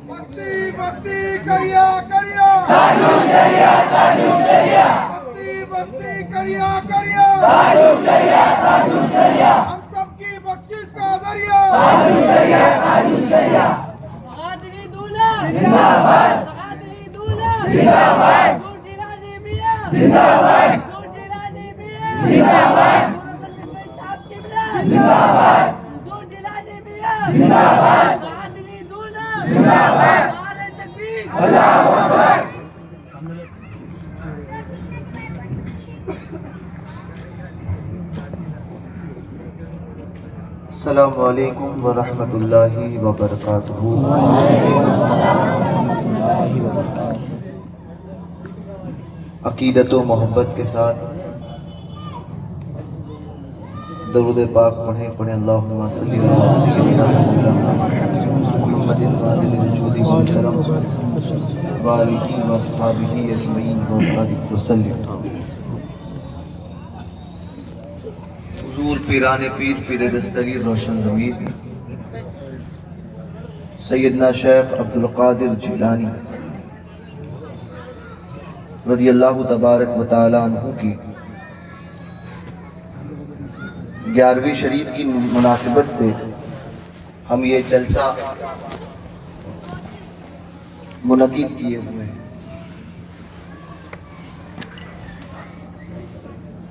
بستی بستی کریا کریا بستی بستی کریا کریا ہم سب کی بخشش کا ذریعہ قادری دولہ زندہ باد، قادری دولہ زندہ باد، نور جیلانی میاں زندہ باد، نور جیلانی میاں زندہ باد، صاحب قبلہ زندہ باد، نور جیلانی میاں زندہ باد، قادری دولہ زندہ باد، نعرہ تکبیر اللہ اکبر۔ السلام علیکم ورحمۃ اللہ وبرکاتہ۔ عقیدت و محبت کے ساتھ درود پاک پڑھیں اللہم صلی علی سیدنا محمد الفاتح الوجود والکرم وآلہ واصحابہ اجمعین وبارک وسلم۔ حضور پیران پیر پیر دستگیر روشن ضمیر سیدنا شیخ عبدالقادر جیلانی رضی اللہ تبارک و تعالی عنہ کی 11ویں شریف کی مناسبت سے ہم یہ جلسہ منعقد کیے ہوئے ہیں۔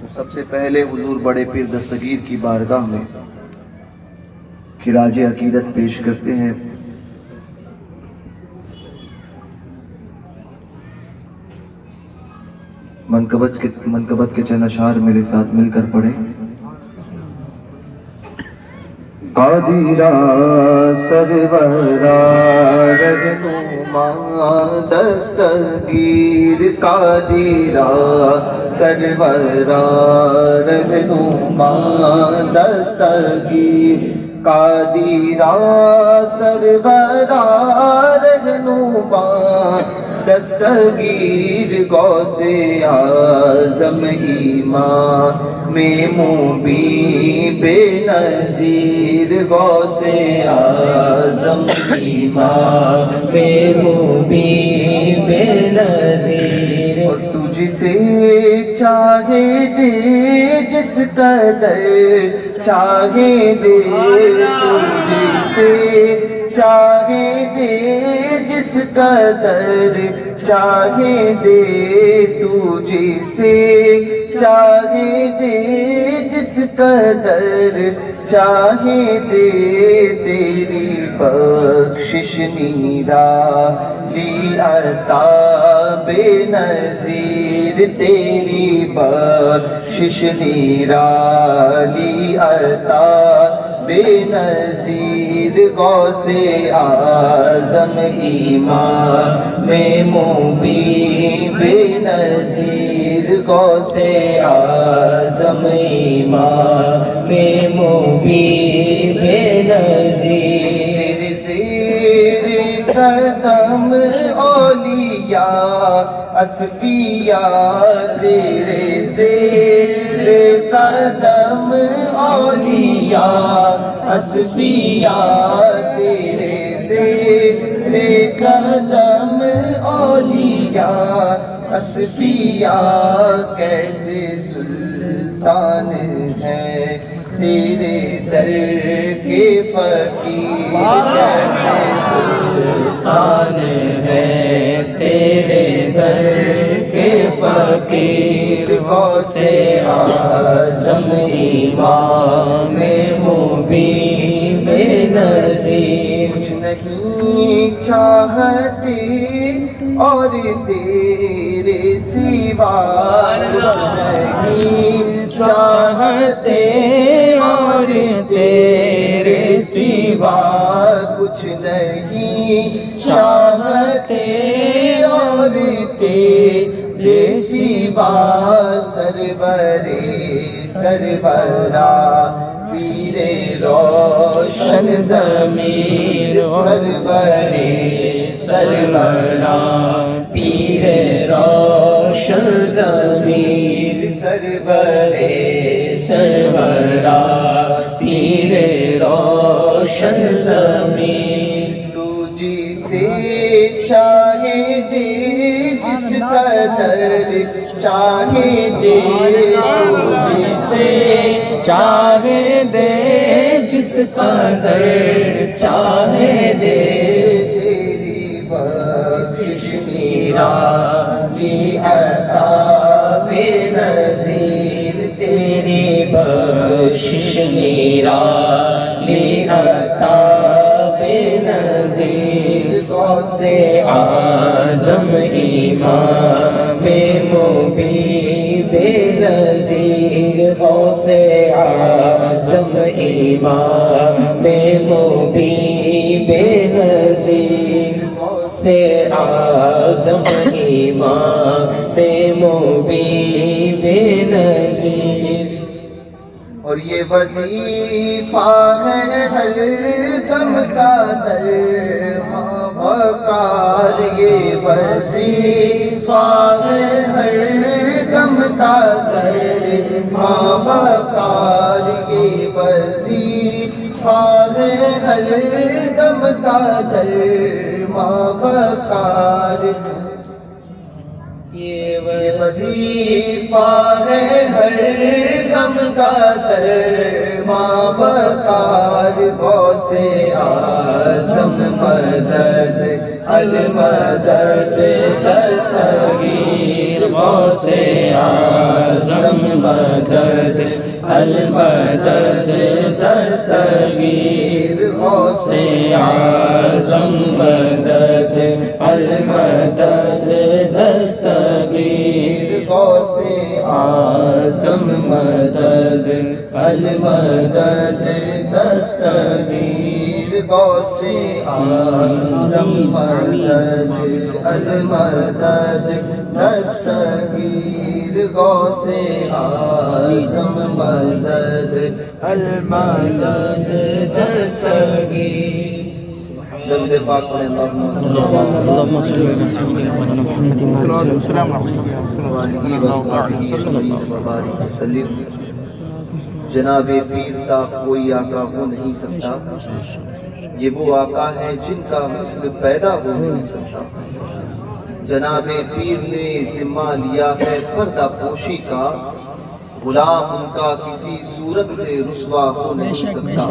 تو سب سے پہلے حضور بڑے پیر دستگیر کی بارگاہ میں خراج عقیدت پیش کرتے ہیں۔ منقبت کے چند اشعار میرے ساتھ مل کر پڑھیں۔ قادرا سرورا رہنما دستگیر، قادرا سرورا رہنما دستگیر، قادرا سرورا رہنما دستگیر، غوث اعظم امام مبین بے نظیر، غوث اعظم امام مبین بے نظیر، اور تجھ سے چاہے دے جس قدر چاہے دے، تجھ سے چاہے دے جس قدر چاہے دے، تجھ سے چاہے دے جس قدر چاہے دے، تیری بخشش نرالی عطا بے نظیر، تیری بخشش نرالی عطا بے نظیر، غوث اعظم امام مبین بے نظیر، غوث اعظم امام مبین بے نظیر، تیرے زیر قدم اولیاء اصفیاء، تیرے زیر قدم اولیاء اصفیاء، تیرے زیر قدم اولیاء اصفیاء، کیسے سلطان ہے تیرے در کے فقیر، کیسے سلطان ہے تیرے در کے فقیر، غوث اعظم امام مبین بے نظیر، کچھ نہیں چاہتے اور تیرے سوا، کچھ نہیں چاہتے اور تیرے سوا، کچھ نہیں چاہتے اور تیرے سوا، سرورے سرورا پیر روشن ضمیر، سرورے سرورا پیر روشن ضمیر، سرورے سرورا پیر روشن ضمیر، تجھ سے در چاہے دے جسے چاہے دے جس کا در چاہے دے تیری بخشش نرالی عطا بے نظیر تیری بخشش نرالی عطا بے نظیر غوث اعظم امام مبین بے نظیر غوث اعظم امام مبین بے نظیر غوث اعظم امام مبین بے نظیر اور یہ وظیفہ ہے ہر دم کا در وقار یہ وظیفہ ہے ہر دم کا در وقار یہ وظیفہ ہے ہر دم کا در وقار یہ وظیفہ ہے ہر غم کا در وقار غوث اعظم مدد المدد دستگیر غوث اعظم مدد المدد دستگیر غوث اعظم مدد المدد دستگیر غوث اعظم مدد المدد دستگیر غوث اعظم مدد المدد دستگیر غوث اعظم مدد المدد دستگیر درود پاک پڑھیں اللهم صل على سيدنا محمد وسلم. جناب پیر صاحب کوئی آقا ہو نہیں سکتا، یہ وہ آقا ہے جن کا مثل پیدا ہو نہیں سکتا. جناب پیر نے ذمہ لیا ہے پردہ پوشی کا، غلام ان کا کسی صورت سے رسوا ہو نہیں سکتا.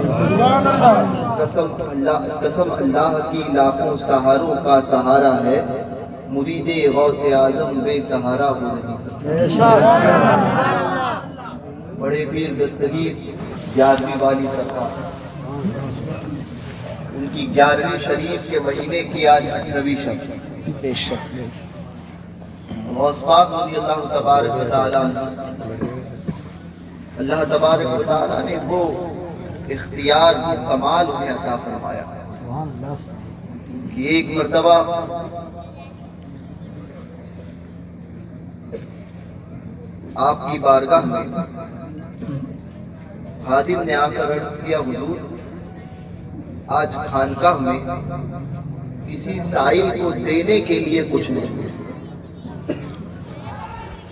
قسم اللہ کی لاکھوں سہاروں کا سہارا ہے، مرید غوث اعظم بے سہارا ہو نہیں سکتا. بڑے پیر دستگیر 11ویں والی سرکار، ان کی 11ویں شریف کے مہینے کی آج 18ویں شب. غوث پاک رضی اللہ تبارک و تعالیٰ اللہ تبارک و تعالیٰ نے وہ اختیار وہ کمال انہیں عطا فرمایا کہ ایک مرتبہ آپ کی بارگاہ میں خادم نے آ کر عرض کیا، حضور آج خانقاہ میں کسی سائل کو دینے کے لیے کچھ نہیں،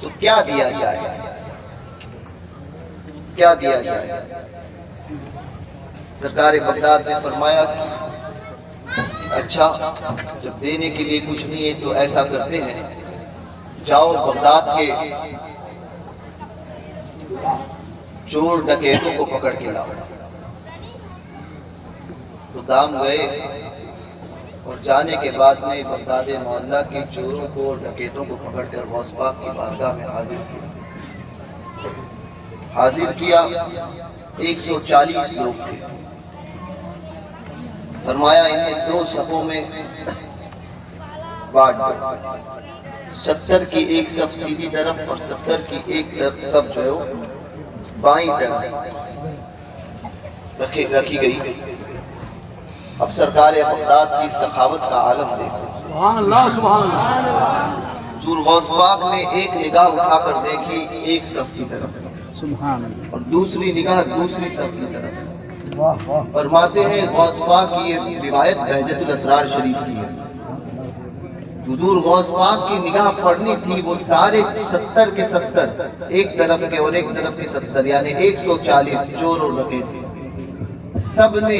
تو کیا دیا جائے، کیا دیا جائے؟ سرکار بغداد نے فرمایا کہ اچھا جب دینے کے لیے کچھ نہیں ہے تو ایسا کرتے ہیں، جاؤ بغداد کے چور ڈکیتوں کو پکڑ کے لاؤ. تو دام گئے اور جانے کے بعد میں بغداد معلیٰ کے چوروں کو اور ڈکیتوں کو پکڑ کر غوث پاک کی بارگاہ میں حاضر کیا. 140 لوگ تھے. فرمایا انہیں 2 صفوں میں بانٹ دو، 70 کی ایک صف سیدھی طرف اور 70 کی ایک صف جو ہے بائیں طرف رکھی گئی. اب سرکار بغداد کی سخاوت کا عالم دیکھو. سبحان اللہ سبحان اللہ. حضور غوث پاک نے ایک نگاہ اٹھا کر دیکھی ایک صف کی طرف اور دوسری نگاہ دوسری صف کی طرف. فرماتے ہیں غوث پاک کی یہ روایت بہجت الاسرار شریف کی ہے. حضور غوث پاک کی نگاہ پڑنی تھی وہ سارے 70 کے 70 ایک طرف کے اور ایک طرف کے 70 یعنی 140 چور اور ڈکیت سب نے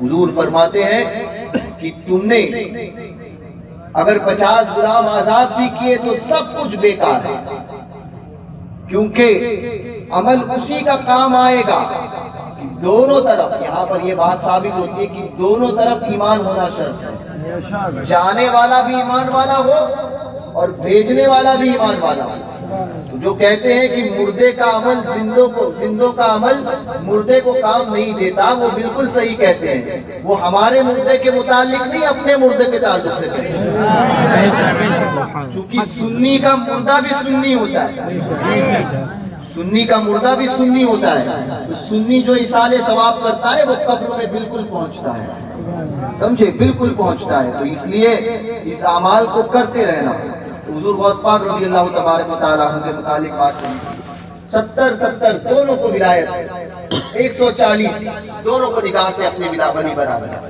حضور فرماتے ہیں کہ تم نے اگر 50 غلام آزاد بھی کیے تو سب کچھ بیکار ہے، کیونکہ عمل اسی کا کام آئے گا کہ دونوں طرف، یہاں پر یہ بات ثابت ہوتی ہے کہ دونوں طرف ایمان ہونا شرط ہے، جانے والا بھی ایمان والا ہو اور بھیجنے والا بھی ایمان والا ہو۔ جو کہتے ہیں کہ مردے کا عمل زندوں کا عمل مردے کو کام نہیں دیتا، وہ بالکل صحیح کہتے ہیں، وہ ہمارے مردے کے متعلق نہیں، اپنے مردے کے تعلق سے کہتے ہیں، کیونکہ سنی کا مردہ بھی سنی ہوتا ہے، سنی کا مردہ بھی سنی ہوتا ہے، سنی جو ایصال ثواب کرتا ہے وہ قبر میں بالکل پہنچتا ہے، سمجھے، بالکل پہنچتا ہے۔ تو اس لیے اس اعمال کو کرتے رہنا۔ حضور غوث پاک رضی اللہ تبارک و تعالیٰ عنہ کے متعلق بات کریں، 70 دونوں کو ولایت، 140 دونوں کو نکاح سے اپنی بلی بنا دیا۔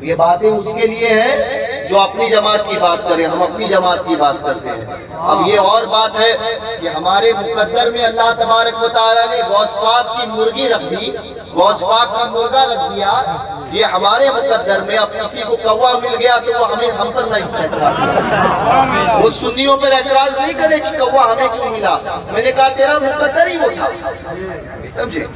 یہ باتیں اس کے لیے ہیں جو اپنی جماعت کی بات کریں، ہم اپنی جماعت کی بات کرتے ہیں۔ اب یہ اور بات ہے کہ ہمارے مقدر میں اللہ تبارک و تعالیٰ نے غوث پاک کی مرغی رکھ دی، غوث پاک کا مرغا رکھ دیا، یہ ہمارے مقدر میں۔ اب کسی کو کوا مل گیا تو وہ ہم پر نہیں اعتراض کرے، وہ سنیوں پر اعتراض نہیں کرے کہ کوا ہمیں کیوں ملا۔ میں نے کہا تیرا مقدر ہی وہ تھا، سمجھے،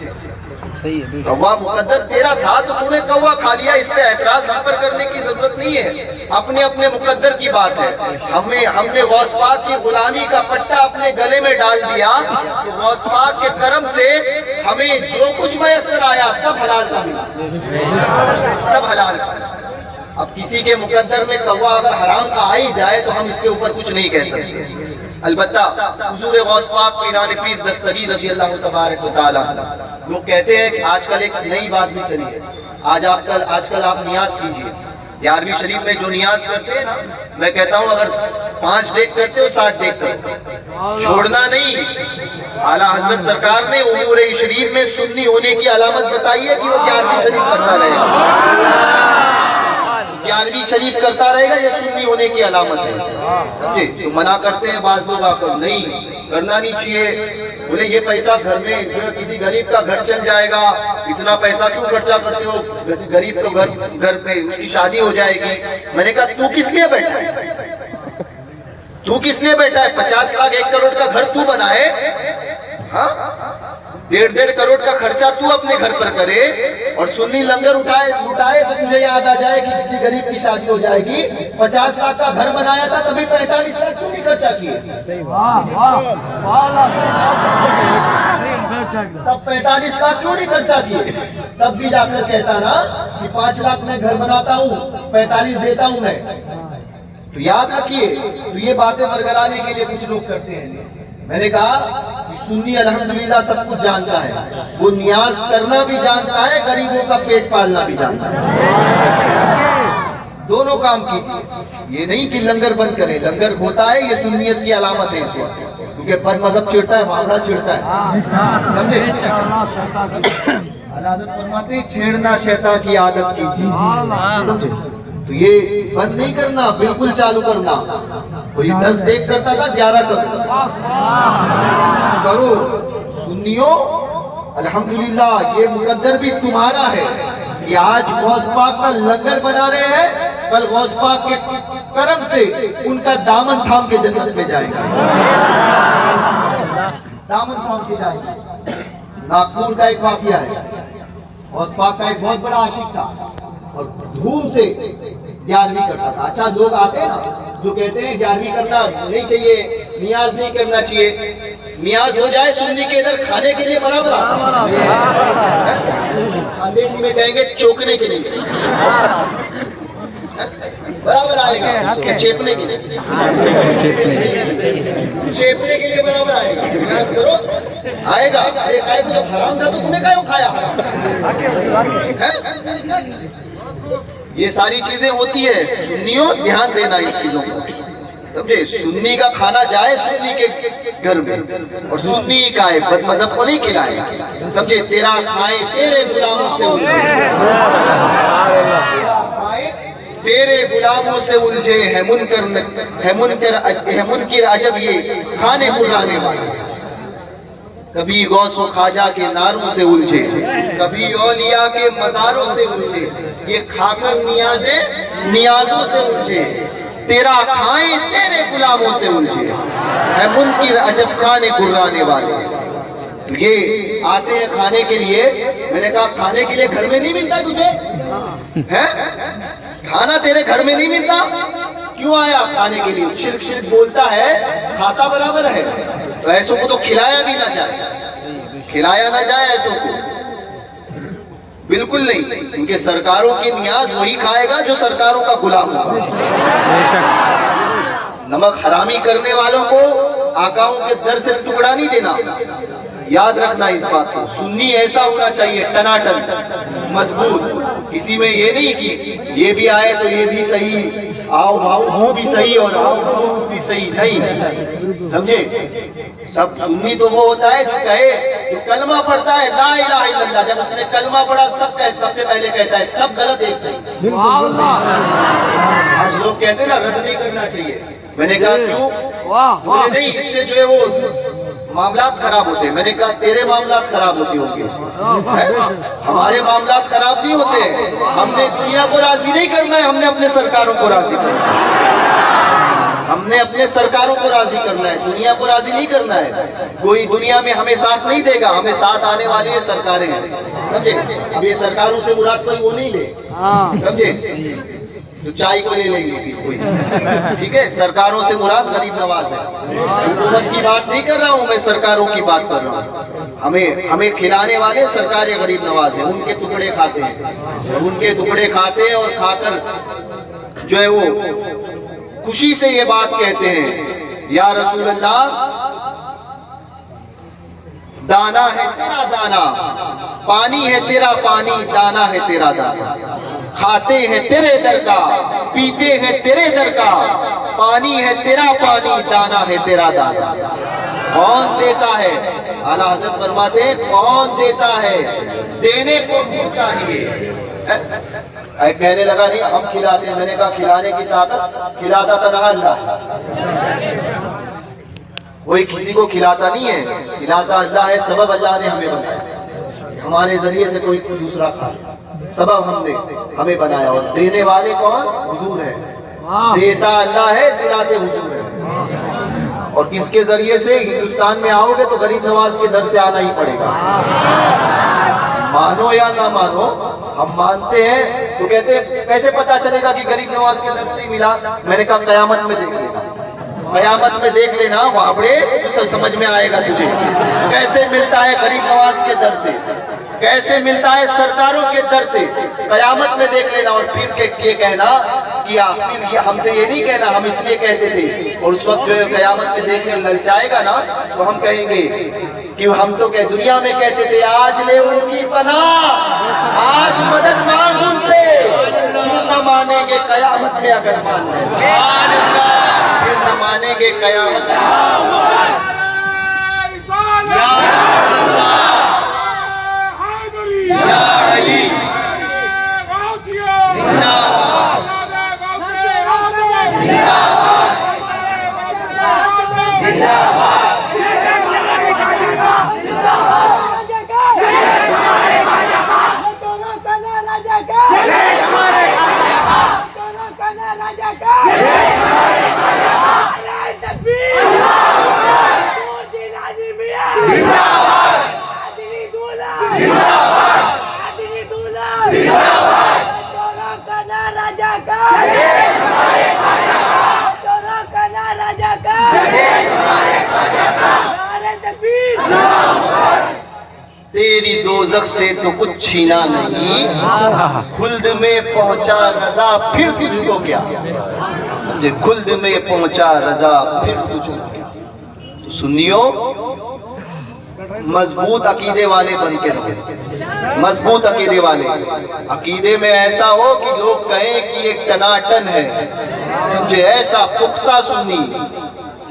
کوا مقدر تیرا تھا تو تو نے کوا کھا لیا، اس پہ اعتراض ہم پر کرنے کی ضرورت نہیں ہے، اپنے اپنے مقدر کی بات ہے۔ ہم نے غوث پاک کی غلامی کا پٹا اپنے گلے میں ڈال دیا تو غوث پاک کے کرم سے ہمیں جو کچھ میسر آیا سب حلال کا ملا، سب حلال کا۔ اب کسی کے مقدر میں کوا اگر حرام کا آ ہی جائے تو ہم اس کے اوپر کچھ نہیں کہہ سکتے۔ البتہ حضور غوث پاک پیران پیر دستگیر رضی اللہ تبارک و تعالیٰ، لوگ کہتے ہیں کہ آج کل ایک نئی بات بھی چلی ہے، آج کل آپ نیاز کیجئے، 11ویں شریف میں جو نیاز کرتے ہیں نا، میں کہتا ہوں اگر 5 ڈیک کرتے ہو 60 ڈیک کرو، چھوڑنا نہیں۔ اعلیٰ حضرت سرکار نے امور شریف میں سنی ہونے کی علامت بتائی ہے کہ وہ 11ویں شریف کرتا رہے گا، 11ویں شریف کرتا رہے گا، یہ سنی ہونے کی علامت ہے، سمجھے۔ تو منع کرتے ہیں بعض لوگ آ کر، نہیں کرنا نہیں چاہیے، بولے یہ پیسہ گھر میں جو کسی غریب کا گھر چل جائے گا، اتنا پیسہ کیوں خرچہ کرتے ہو، کسی غریب کو گھر پہ اس کی شادی ہو جائے گی۔ میں نے کہا تو کس لیے بیٹھا ہے، تو کس لیے بیٹھا ہے، 50 لاکھ 1 کروڑ کا گھر تو بنائے، ہاں 1.5 کروڑ کا خرچہ تو اپنے گھر پر کرے، اور سنی لنگر اٹھائے تو تجھے یاد آ جائے کہ کسی غریب کی شادی ہو جائے گی۔ 50 لاکھ کا گھر بنایا تھا تبھی 45 لاکھ کیوں نہیں خرچہ کیے، تب 45 لاکھ کیوں نہیں خرچہ کیے، تب بھی جا کر کہتا نا کہ 5 لاکھ میں گھر بناتا ہوں 45 دیتا ہوں میں۔ تو یاد رکھیے، تو یہ باتیں ورگلانے کے لیے کچھ لوگ کرتے ہیں۔ میں نے کہا کہ سنی الحمدللہ سب کچھ جانتا ہے، وہ نیاز کرنا بھی جانتا ہے، غریبوں کا پیٹ پالنا بھی جانتا ہے، دونوں کام کیجیے۔ یہ نہیں کہ لنگر بند کرے، لنگر ہوتا ہے، یہ سنیت کی علامت ہے اس وقت، کیونکہ بد مذہب چھڑتا ہے، معاملہ چھڑتا ہے، سمجھے۔ اللہ حضرت فرماتے ہیں چھیڑنا شیطان کی عادت کیجیے، سمجھے۔ تو یہ بند نہیں کرنا، بالکل چالو کرنا۔ کوئی 10 ڈیک کرتا تھا 11 کرو۔ سنیوں الحمدللہ یہ مقدر بھی تمہارا ہے کہ آج غوث پاک کا لنگر بنا رہے ہیں، کل غوث پاک کے کرم سے ان کا دامن تھام کے جنت میں جائے گا، دامن تھام کے جائے گا۔ ناگپور کا ایک واقعہ ہے، غوث پاک کا ایک بہت بڑا عاشق تھا اور دھوم سے 11ویں کرتا تھا۔ اچھا لوگ آتے ہیں نا جو کہتے ہیں 11ویں کرنا نہیں چاہیے، نیاز نہیں کرنا چاہیے، نیاز ہو جائے سنی کے ادھر کھانے کے لیے برابر آتا ہے، خاندیشی میں کہیں گے چوکنے کے لیے برابر آئے گا، کہ چیپنے کے لیے، چیپنے کے لیے برابر آئے گا، نیاز کرو آئے گا۔ ارے کائے کو جب حرام تھا تو تم نے کائے کو کھایا حرام؟ یہ ساری چیزیں ہوتی ہے، سنیوں دھیان دینا ان چیزوں پر، سمجھے۔ سنی کا کھانا جائے سنی کے گھر میں، اور سنی کا ہے، بد مذہب کو نہیں کھلائے، سمجھے۔ تیرا کھائے تیرے غلاموں سے تیرے غلاموں سے الجھے ہے منکر عجب یہ کھانے پرانے والے۔ کبھی غوث و خواجہ کے ناروں سے الجھے، کبھی اولیاء کے مزاروں سے الجھے، یہ کھا کر نیازوں سے الجھے، تیرا کھائیں تیرے غلاموں سے الجھے، ہے منکر عجب کھانے گرانے والے۔ تو یہ آتے ہیں کھانے کے لیے، میں نے کہا کھانے کے لیے گھر میں نہیں ملتا تجھے ہے؟ کھانا تیرے گھر میں نہیں ملتا، کیوں آیا کھانے کے لیے؟ شرک شرک بولتا ہے، کھاتا برابر ہے، تو ایسوں کو تو کھلایا بھی نہ جائے، کھلایا نہ جائے ایسوں کو، بالکل نہیں، کیونکہ سرکاروں کی نیاز وہی کھائے گا جو سرکاروں کا غلام ہوگا۔ نمک حرامی کرنے والوں کو آقاؤں کے در سے ٹکڑا نہیں دینا، یاد رکھنا اس بات کو۔ سنی ایسا ہونا چاہیے ٹناٹن، مضبوط، کسی میں یہ نہیں کہ یہ بھی آئے تو یہ بھی صحیح، آؤ بھاؤ وہ بھی صحیح اور آؤ بھاؤ وہ بھی صحیح، نہیں، سمجھے؟ سب سنی تو وہ ہوتا ہے جو کہے، جو کلمہ پڑھتا ہے لا الہ الا اللہ، جب اس نے کلمہ پڑھا سب سے پہلے کہتا ہے سب غلط ایک صحیح۔ آج لوگ کہتے ہیں نا رد نہیں کرنا چاہیے، میں نے کہا کیوں؟ بولے نہیں، اس سے جو ہے وہ معاملات خراب ہوتے ہیں۔ میں نے کہا تیرے معاملات خراب ہوتے ہوں گے، ہمارے معاملات خراب نہیں ہوتے، ہم نے دنیا کو راضی نہیں کرنا ہے، ہم نے اپنے سرکاروں کو راضی کرنا ہے، ہم نے اپنے سرکاروں کو راضی کرنا ہے، دنیا کو راضی نہیں کرنا ہے۔ کوئی دنیا میں ہمیں ساتھ نہیں دے گا، ہمیں ساتھ آنے والی یہ سرکاریں ہیں، سمجھے؟ اب یہ سرکاروں سے مراد کوئی وہ نہیں لے، سمجھے؟ تو چائے کو لے لیں گے کوئی، ٹھیک ہے؟ سرکاروں سے مراد غریب نواز ہے، حکومت کی بات نہیں کر رہا ہوں میں، سرکاروں کی بات کر رہا ہوں۔ ہمیں کھلانے والے سرکاریں غریب نواز ہیں، ان کے ٹکڑے کھاتے ہیں، ان کے ٹکڑے کھاتے ہیں، اور کھا کر جو ہے وہ خوشی سے یہ بات کہتے ہیں، یا رسول اللہ دانا ہے تیرا دانا، پانی ہے تیرا پانی، دانا ہے تیرا دانا، کھاتے ہیں تیرے در کا، پیتے ہیں تیرے در کا، پانی ہے تیرا پانی، دانا ہے تیرا دانا۔ کون دیتا ہے؟ اعلیٰ حضرت فرماتے ہیں کون دیتا ہے؟ دینے کو وہ چاہیے۔ ایک کہنے لگا نہیں ہم کھلاتے ہیں، میں نے کہا کھلانے کی طاقت کھلاتا تنہا اللہ، کوئی کسی کو کھلاتا نہیں ہے، کھلاتا اللہ ہے، سبب اللہ نے ہمیں بنایا، ہمارے ذریعے سے کوئی دوسرا کھا، سبب ہم نے ہمیں بنایا، اور دینے والے کون؟ حضور ہے، دیتا اللہ ہے، دلاتے حضور ہے۔ اور کس کے ذریعے سے؟ ہندوستان میں آؤ گے تو غریب نواز کے در سے آنا ہی پڑے گا، مانو یا نہ مانو، ہم مانتے ہیں۔ تو کہتے ہیں کیسے پتا چلے گا کہ غریب نواز کے در سے ملا؟ میں نے کہا قیامت میں دیکھ لینا، قیامت میں دیکھ لینا، وہاں بڑے سمجھ میں آئے گا تجھے کیسے ملتا ہے غریب نواز کے در سے، کیسے ملتا ہے سرکاروں کے در سے، قیامت میں دیکھ لینا۔ اور پھر یہ کہنا کہ پھر ہم سے یہ نہیں کہنا ہم اس لیے کہتے تھے، اور اس وقت جو ہے قیامت میں دیکھ کر للچائے گا نا، تو ہم کہیں گے کہ ہم تو دنیا میں کہتے تھے آج لے ان کی پناہ، آج مدد مانگ ان سے، پھر نہ مانیں گے قیامت میں اگر مان لیں، پھر نہ مانیں گے قیامت میں۔ تیری دوزخ سے تو کچھ چھینا نہیں، خلد میں پہنچا رضا پھر تجھ کو کیا، خلد میں پہنچا رضا پھر تجھ کو کیا۔ تو سنیو مضبوط عقیدے والے بن کے رہو، مضبوط عقیدے والے، عقیدے میں ایسا ہو کہ لوگ کہیں کہ ایک ٹناٹن ہے، سمجھے؟ ایسا پختہ سنی،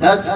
10,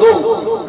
2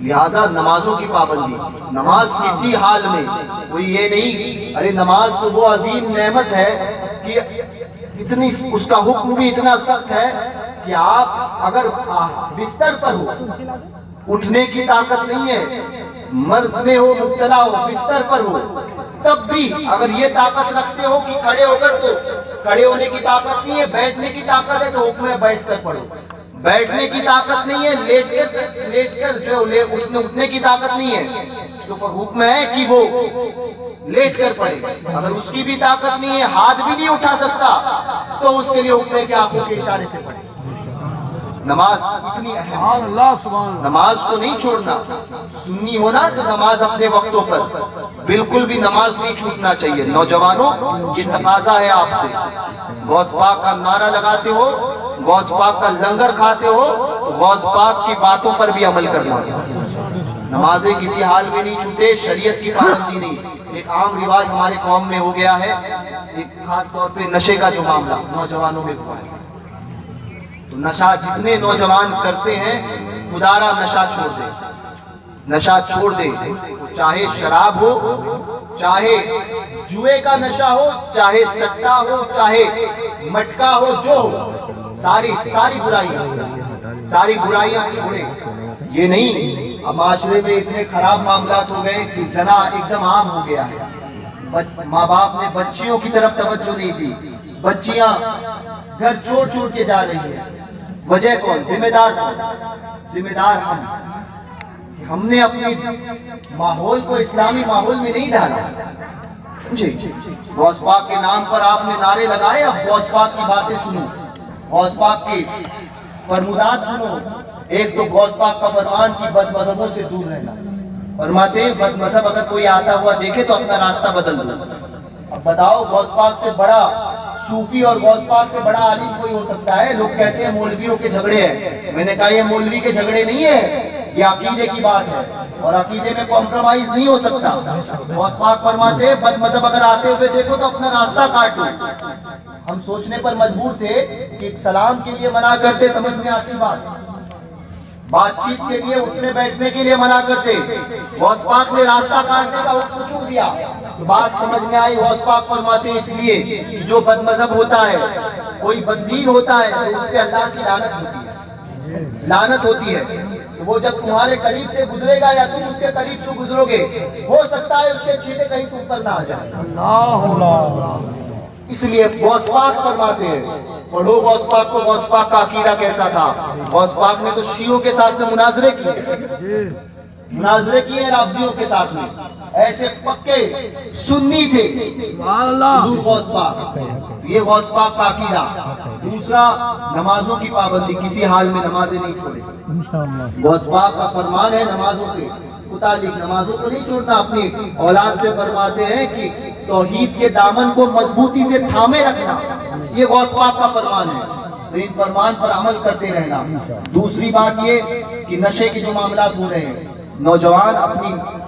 لہٰذا نمازوں کی پابندی، نماز کسی حال میں، کوئی یہ نہیں ارے نماز تو وہ عظیم نعمت ہے کہ اتنی اس کا حکم بھی اتنا سخت ہے کہ آپ اگر بستر پر ہو، اٹھنے کی طاقت نہیں ہے، مرض میں ہو، مبتلا ہو، بستر پر ہو، تب بھی اگر یہ طاقت رکھتے ہو کہ کھڑے ہو کر، تو کھڑے ہونے کی طاقت نہیں ہے، بیٹھنے کی طاقت ہے تو حکم ہے بیٹھ کر پڑھو، بیٹھنے کی طاقت نہیں ہے، لیٹ کر جو اٹھنے کی طاقت نہیں ہے تو حکم ہے کہ وہ لیٹ کر پڑھے، اگر اس کی بھی طاقت نہیں ہے، ہاتھ بھی نہیں اٹھا سکتا تو اس کے لیے حکم ہے کہ آنکھوں کے اشارے سے پڑھے۔ نماز اتنی اہم ہے، نماز کو نہیں چھوڑنا، سنی ہونا تو نماز اپنے وقتوں پر، بالکل بھی نماز نہیں چھوٹنا چاہیے۔ نوجوانوں یہ تقاضا ہے آپ سے، غوث پاک کا نعرہ لگاتے ہو، غوث پاک کا لنگر کھاتے ہو تو غوث پاک کی باتوں پر بھی عمل کرنا، نمازیں کسی حال میں نہیں چھوٹے، شریعت کی پابندی نہیں۔ ایک عام رواج ہمارے قوم میں ہو گیا ہے، ایک خاص طور پہ نشے کا جو معاملہ نوجوانوں میں ہوا ہے، تو نشہ جتنے نوجوان کرتے ہیں خدا را نشہ چھوڑ دے، نشہ چھوڑ دے، چاہے شراب ہو، چاہے جوئے کا نشہ ہو، چاہے سٹا ہو، چاہے مٹکا ہو، جو ہو، ساری برائیاں چھوڑے۔ یہ نہیں اب معاشرے میں اتنے خراب معاملات ہو گئے کہ زنا ایک دم عام ہو گیا ہے، ماں باپ نے بچیوں کی طرف توجہ نہیں دی، بچیاں گھر چھوڑ کے جا رہی ہیں، وجہ کون؟ ذمہ دار ہم نے اپنی ماحول کو اسلامی ماحول میں نہیں ڈالا، سمجھے؟ غوث پاک کے نام پر آپ نے نعرے لگائے، اب غوث پاک کی باتیں سنو، غوث پاک کی فرمودات سنو۔ ایک تو غوث پاک کا فرمان کی بد مذہبوں سے دور رہنا، فرماتے ہیں بد مذہب اگر کوئی آتا ہوا دیکھے تو اپنا راستہ بدل دو۔ اب بتاؤ غوث پاک سے بڑا صوفی اور غوث پاک سے بڑا عالم کوئی ہو سکتا ہے؟ لوگ کہتے ہیں مولویوں کے جھگڑے ہیں، میں نے کہا یہ مولوی کے جھگڑے نہیں ہے، یہ عقیدے کی بات ہے اور عقیدے میں کمپرومائز نہیں ہو سکتا۔ غوث پاک فرماتے ہیں بد مذہب اگر آتے ہوئے دیکھو تو اپنا راستہ کاٹ دو۔ ہم سوچنے پر مجبور تھے کہ سلام کے لیے منع کرتے، سمجھ میں آتی بات چیت کے لیے، اٹھنے بیٹھنے کے لیے منع کرتے، غوث پاک نے راستہ کاٹنے کا حکم کیوں دیا؟ تو بات سمجھ میں آئی، غوث پاک فرماتے اس لیے کہ جو بد مذہب ہوتا ہے، کوئی بددین ہوتا ہے تو اس پہ اللہ کی لعنت ہوتی ہے، تو وہ جب تمہارے قریب سے گزرے گا یا تم اس کے قریب سے گزرو گے، ہو سکتا ہے اس کے چھینٹے کہیں تم پر نہ آ جائے۔ اس لیے غوث پاک فرماتے ہیں پڑھو غوث پاک کو، غوث پاک کا عقیدہ کیسا تھا۔ غوث پاک نے تو شیعوں کے ساتھ میں مناظرے کیے رافضیوں کے ساتھ میں، ایسے پکے سنی تھے حضور غوث پاک۔ یہ غوث پاک کا عقیدہ۔ دوسرا، نمازوں کی پابندی، کسی حال میں نمازیں نہیں چھوڑے۔ غوث پاک کا فرمان ہے نمازوں کے متعلق، نمازوں کو نہیں چھوڑنا۔ اپنی اولاد سے فرماتے ہیں کہ توحید کے دامن کو مضبوطی سے تھامے رکھنا، یہ غوث پاک کا فرمان ہے، تو ان فرمان پر عمل کرتے رہنا۔ دوسری بات یہ کہ نشے کے جو معاملات ہو رہے ہیں، نوجوان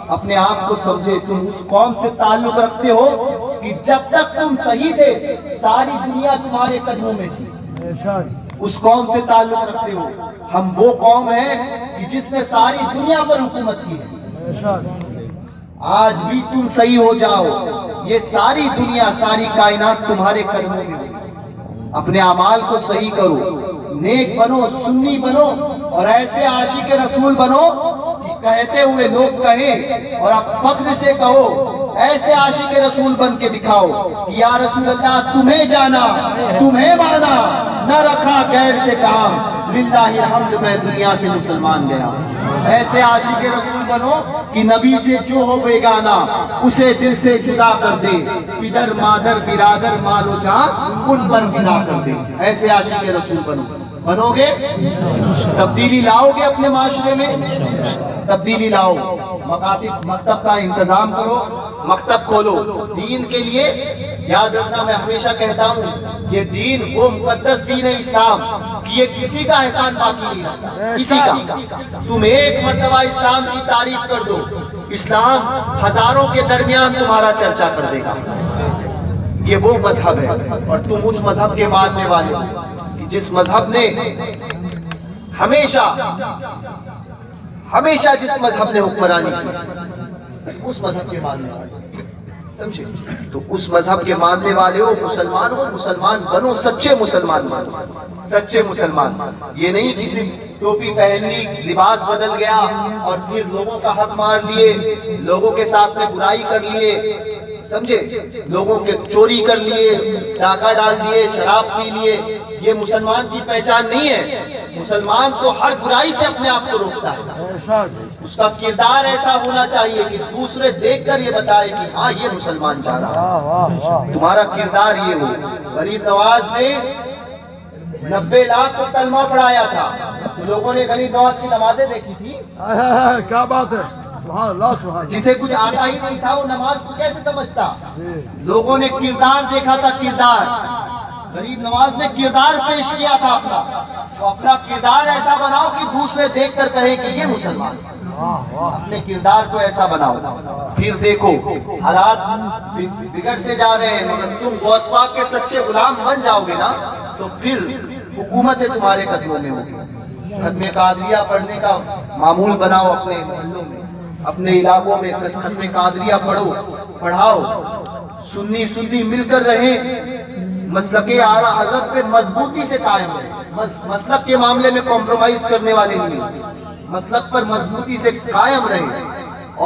اپنے آپ کو سمجھے، تم اس قوم سے تعلق رکھتے ہو کہ جب تک تم صحیح تھے ساری دنیا تمہارے قدموں میں تھی، اس قوم سے تعلق رکھتے ہو۔ ہم وہ قوم ہیں کہ جس نے ساری دنیا پر حکومت کی ہے، آج بھی تم صحیح ہو جاؤ، یہ ساری دنیا، ساری کائنات تمہارے قدموں میں ہے۔ اپنے اعمال کو صحیح کرو، نیک بنو، سنی بنو، اور ایسے عاشق رسول بنو کہ کہتے ہوئے لوگ کہیں اور آپ فخر سے کہو، ایسے عاشق رسول بن کے دکھاؤ کہ یا رسول اللہ تمہیں جانا، تمہیں مانا، نہ رکھا غیر سے کام، للہ الحمد میں دنیا سے مسلمان گیا۔ ایسے عاشق رسول بنو کہ نبی سے جو ہو بیگانہ اسے دل سے جدا کر دے، پدر مادر برادر مال و جان ان پر فدا کر دے۔ ایسے عاشق رسول بنو گے، تبدیلی لاؤ گے اپنے معاشرے میں، تبدیلی لاؤ۔ مکتب کا انتظام کرو، مکتب کھولو دین کے لیے۔ یاد رکھنا، میں ہمیشہ کہتا ہوں یہ دین وہ مقدس دین ہے اسلام کہ یہ کسی کا احسان باقی نہیں رکھتا، کسی کا۔ تم ایک مرتبہ اسلام کی تعریف کر دو، اسلام ہزاروں کے درمیان تمہارا چرچا کر دے گا۔ یہ وہ مذہب ہے اور تم اس مذہب کے ماننے والے ہو کہ جس مذہب نے ہمیشہ جس مذہب نے حکمرانی کی اس مذہب کے ماننے والے، سمجھے؟ تو اس مذہب کے ماننے والے ہو، مسلمان بنو، سچے مسلمان بنو، سچے مسلمان. یہ نہیں کسی ٹوپی پہن لی، لباس بدل گیا اور پھر لوگوں کا حق مار لیے، لوگوں کے ساتھ میں برائی کر لیے، سمجھے؟ لوگوں کے چوری کر لیے، ڈاکہ ڈال دیے، شراب پی لیے. یہ مسلمان کی پہچان نہیں ہے. مسلمان تو ہر برائی سے اپنے آپ کو روکتا ہے. اس کا کردار ایسا ہونا چاہیے کہ دوسرے دیکھ کر یہ بتائے کہ ہاں یہ مسلمان چاہ رہا ہے. تمہارا کردار یہ ہو. غریب نواز نے 90 لاکھ کو کلمہ پڑھایا تھا. لوگوں نے غریب نواز کی نمازیں دیکھی تھی. کیا بات ہے، سبحان اللہ سبحان اللہ. جسے کچھ آتا ہی نہیں تھا وہ نماز کو کیسے سمجھتا؟ لوگوں نے کردار دیکھا تھا. کردار غریب نواز نے کردار پیش کیا تھا اپنا. تو اپنا کردار ایسا بناؤ کہ دوسرے دیکھ کر کہیں کہ یہ مسلمان. اپنے کردار کو ایسا بناؤ. پھر دیکھو حالات بگڑتے جا رہے ہیں، مگر تم غوث پاک کے سچے غلام بن جاؤ گے نا تو پھر حکومتیں تمہارے قدموں میں ہوگی. ختم قادریہ پڑھنے کا معمول بناؤ اپنے محلوں میں، اپنے علاقوں میں. ختم قادریہ پڑھاؤ. سنی مل کر رہیں. مسلک اعلیٰ حضرت پہ مضبوطی سے قائم رہے. مسلک کے معاملے میں کمپرومائز کرنے والے نہیں. مسلک پر مضبوطی سے قائم رہے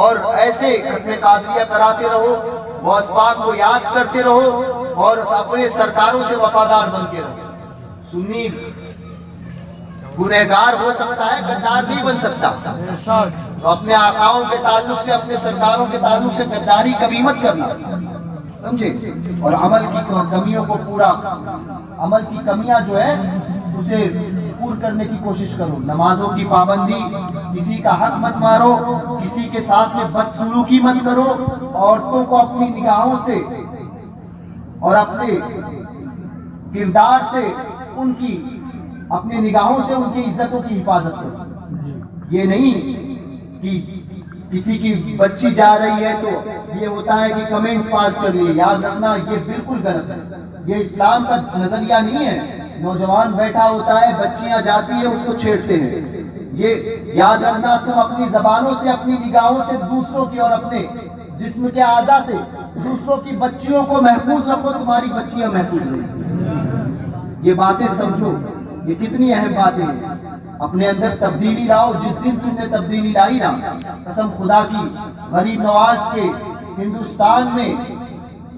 اور ایسے ختم قادریہ کراتے رہو. غوث پاک کو یاد کرتے رہو اور اپنے سرکاروں سے وفادار بن کے رہو. سنی گنہگار ہو سکتا ہے، غدار نہیں بن سکتا. تو اپنے آقاؤں کے تعلق سے، اپنے سرکاروں کے تعلق سے غداری کبھی مت کرنا، سمجھے؟ اور عمل کی کمیوں کو عمل کی کمیاں جو ہے اسے پور کرنے کی کوشش کرو. نمازوں کی پابندی، کسی کا حق مت مارو، کسی کے ساتھ میں بدسلوکی مت کرو. عورتوں کو اپنی نگاہوں سے اور اپنے کردار سے اپنی نگاہوں سے ان کی عزتوں کی حفاظت کرو. یہ نہیں کہ کسی کی بچی جا رہی ہے تو یہ ہوتا ہے کہ کمنٹ پاس کر لیے. یاد رکھنا یہ بالکل غلط ہے. یہ اسلام کا نظریہ نہیں ہے. نوجوان بیٹھا ہوتا ہے، بچیاں جاتی ہیں، اس کو چھیڑتے ہیں. یہ یاد رکھنا تم اپنی زبانوں سے، اپنی نگاہوں سے دوسروں کی اور اپنے جسم کے اعضاء سے دوسروں کی بچیوں کو محفوظ رکھو. تمہاری بچیاں محفوظ رہیں. یہ باتیں سمجھو، یہ کتنی اہم باتیں ہیں. اپنے اندر تبدیلی لاؤ. جس دن تم نے تبدیلی لائی نا، قسم خدا کی، غریب نواز کے ہندوستان میں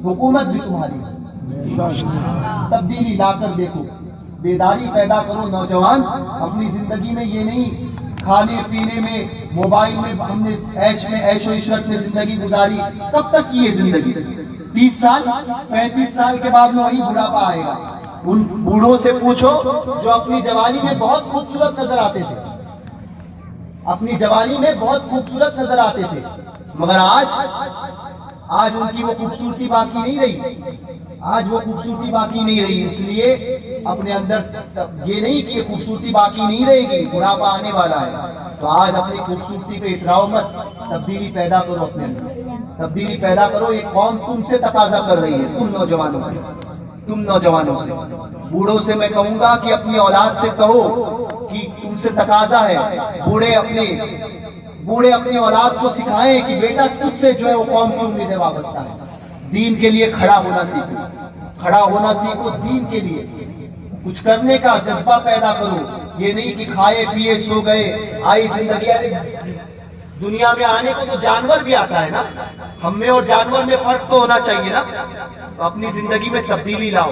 حکومت بھی تمہاری. تبدیلی لا کر دیکھو، بیداری پیدا کرو. نوجوان اپنی زندگی میں یہ نہیں کھانے پینے میں، موبائل میں ہم نے عیش و عشرت میں زندگی گزاری. کب تک کی یہ زندگی؟ 30 سال 35 سال کے بعد میں وہی بڑھاپا آئے گا. ان بوڑھوں سے پوچھو جو اپنی جوانی میں بہت خوبصورت نظر آتے تھے، اپنی جوانی میں بہت خوبصورت نظر آتے تھے، مگر آج ان کی وہ خوبصورتی باقی نہیں رہی. آج وہ خوبصورتی باقی نہیں رہی. اس لیے اپنے اندر یہ نہیں کہ یہ خوبصورتی باقی نہیں رہے گی، بڑھاپا آنے والا ہے. تو آج اپنی خوبصورتی پہ اتراؤ مت. تبدیلی پیدا کرو اپنے اندر. تبدیلی پیدا کرو. ایک قوم تم سے تقاضا کر رہی ہے، تم نوجوانوں سے. بوڑھوں سے میں کہوں گا کہ اپنی اولاد سے کہو کہ تم سے تقاضا ہے. بوڑھے اپنی اولاد کو سکھائیں کہ بیٹا تجھ سے جو ہے وہ قوم کی امیدیں وابستہ ہے. دین کے لیے کھڑا ہونا سیکھو. دین کے لیے کچھ کرنے کا جذبہ پیدا کرو. یہ نہیں کہ کھائے پیے سو گئے آئی زندگی. دنیا میں آنے کو تو جانور بھی آتا ہے نا. ہم میں اور جانور میں فرق تو ہونا چاہیے نا. تو اپنی زندگی میں تبدیلی لاؤ.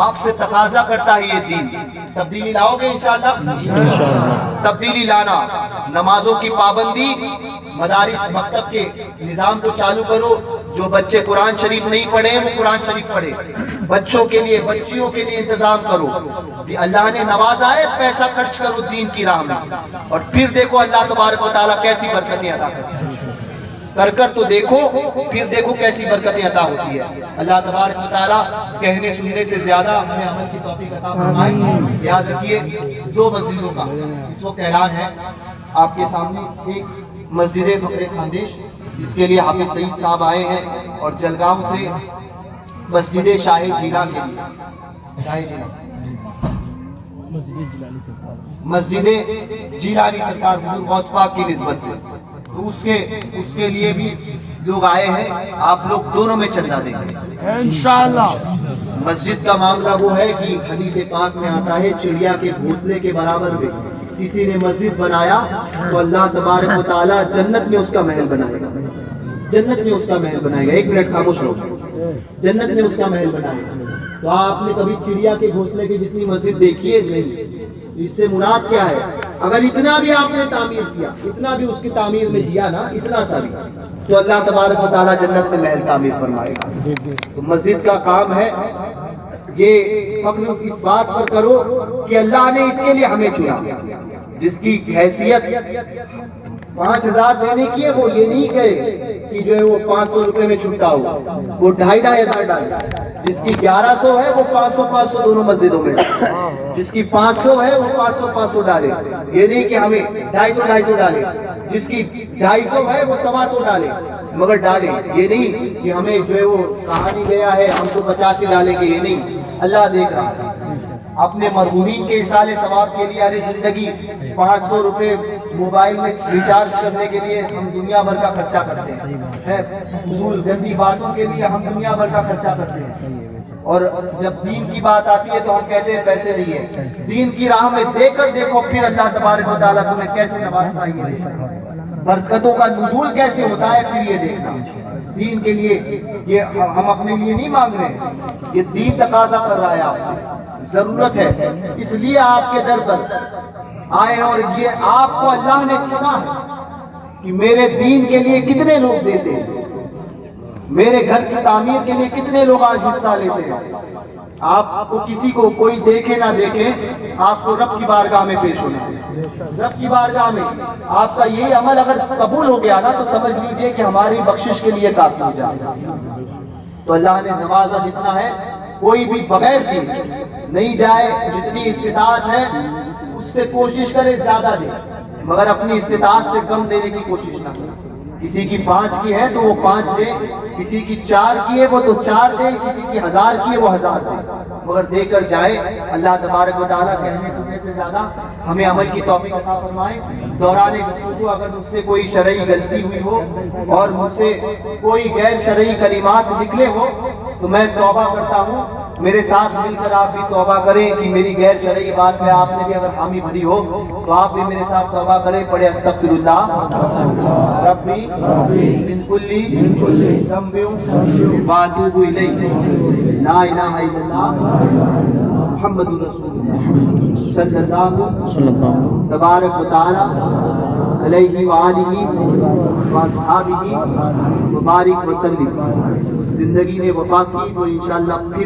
آپ سے تقاضا کرتا ہے یہ دین. تبدیلی لاؤ گے انشاءاللہ. تبدیلی لانا. نمازوں کی پابندی. مدارس مکتب کے نظام کو چالو کرو. جو بچے قرآن شریف نہیں پڑھے وہ قرآن شریف پڑھے. بچوں کے لیے بچیوں کے لیے انتظام کرو. اللہ نے نوازا ہے، پیسہ خرچ کرو دین کی راہ میں. اور پھر دیکھو اللہ تبارک و تعالیٰ کیسی برکتیں عطا کرتے. کر تو دیکھو، پھر دیکھو کیسی برکتیں عطا ہوتی ہے. اللہ تبارک و تعالیٰ کہنے سننے سے زیادہ ہمیں عمل کی توفیق عطا فرمائے. یاد رکھیے 2 مسجدوں کا اس وقت اعلان ہے آپ کے سامنے. ایک مسجد فخر خاندیش جس کے لیے حافظ سعید صاحب آئے ہیں، اور جلگاؤں سے مسجد شاہ جیلان کے لیے. مسجد جیلانی سرکار حضور غوث پاک کی نسبت سے، تو اس کے لیے بھی لوگ آئے ہیں، آپ لوگ دونوں میں چندہ دیں گے انشاءاللہ۔ مسجد کا معاملہ وہ ہے کہ حدیث پاک میں آتا ہے چڑیا کے گھونسلے کے برابر میں کسی نے مسجد بنایا تو اللہ تبارک و تعالیٰ جنت میں اس کا محل بنائے گا، جنت میں اس کا محل بنائے گا۔ ایک منٹ خاموش رہو، جنت میں اس کا محل بنائے گا۔ تو آپ نے کبھی چڑیا کے گھونسلے کی جتنی مسجد دیکھی ہے؟ نہیں۔ اس سے مراد کیا ہے؟ اگر اتنا بھی آپ نے تعمیر کیا، اتنا بھی اس کی تعمیر میں دیا نا، اتنا سا بھی، تو اللہ تبارک و تعالیٰ جنت میں محل تعمیر فرمائے گا۔ تو مسجد کا کام ہے یہ فخر اس بات پر کرو کہ اللہ نے اس کے لیے ہمیں چنا، جس کی حیثیت 5000 دینے کی ہے، وہ یہ نہیں کہے کہ جو ہے وہ 500 روپے میں چھٹا ہو، وہ 2500 ڈالے۔ جس کی 1100 ہے وہ 500 دونوں مسجدوں میں ڈالے، جس کی 500 ہے وہ 500 ڈالے۔ یہ نہیں کہ ہمیں 250 ڈالے، جس کی 250 ہے وہ 125 ڈالے، مگر ڈالے۔ یہ نہیں کہ ہمیں جو ہے وہ کہانی گیا ہے ہم تو 85 ڈالیں گے، یہ نہیں۔ اللہ دیکھ رہا ہے۔ اپنے مرحومین کے اصال ثواب کے لیے ارے زندگی 500 روپے موبائل میں ریچارج کرنے کے لیے ہم دنیا بھر کا خرچہ کرتے ہیں، فضول گندی باتوں کے لیے ہم دنیا بھر کا خرچہ کرتے ہیں، اور جب دین کی بات آتی ہے تو ہم کہتے ہیں پیسے نہیں ہے۔ دین کی راہ میں دے کر دیکھو پھر اللہ تبارک و تعالیٰ تمہیں کیسے نوازتا ہے، برکتوں کا نزول کیسے ہوتا ہے، پھر یہ دیکھنا۔ دین کے لیے یہ ہم اپنے لیے نہیں مانگ رہے، یہ دین تقاضا کر رہا ہے آپ سے، ضرورت ہے، اس لیے آپ کے در پر آئے ہیں۔ اور یہ آپ کو اللہ نے چنا ہے کہ میرے دین کے لیے کتنے لوگ دیتے ہیں، میرے گھر کی تعمیر کے لیے کتنے لوگ آج حصہ لیتے ہیں۔ آپ کو کسی کو کوئی دیکھے نہ دیکھے، آپ کو رب کی بارگاہ میں پیش ہونا ہے۔ رب کی بارگاہ میں آپ کا یہی عمل اگر قبول ہو گیا نا تو سمجھ لیجئے کہ ہماری بخشش کے لیے کافی ہو جائے گا۔ تو اللہ نے نوازا جتنا ہے، کوئی بھی بغیر دین نہیں جائے، جتنی استطاعت ہے اس سے کوشش کرے زیادہ دے، مگر اپنی استطاعت سے کم دینے کی کوشش نہ کرے۔ کسی کی 5 کی ہے تو وہ 5 دے، کسی کی 4 کی ہے وہ تو 4 دے، کسی کی 1000 کی ہے وہ 1000 دے، مگر دے کر جائے۔ اللہ تبارک و تعالیٰ کہنے سننے سے زیادہ ہمیں عمل کی توفیق عطا فرمائے۔ دوران گفتگو اگر مجھ سے کوئی شرعی غلطی ہوئی ہو اور مجھ سے کوئی غیر شرعی کلمات نکلے ہو تو میں توبہ کرتا ہوں۔ میرے ساتھ مل کر آپ بھی توبہ کریں کہ میری غیر شرعی بات ہے، آپ نے بھی اگر حامی بھری ہو تو آپ بھی میرے ساتھ توبہ کریں۔ پڑھے استغفر اللہ ربی من کل ذنب واتوب الیہ، لا الہ الا اللہ محمد رسول اللہ صلی اللہ تبارک و تعالی علیہ وآلہ واصحابہ وبارک وسلم۔ زندگی نے وفا کی تو انشاءاللہ پھر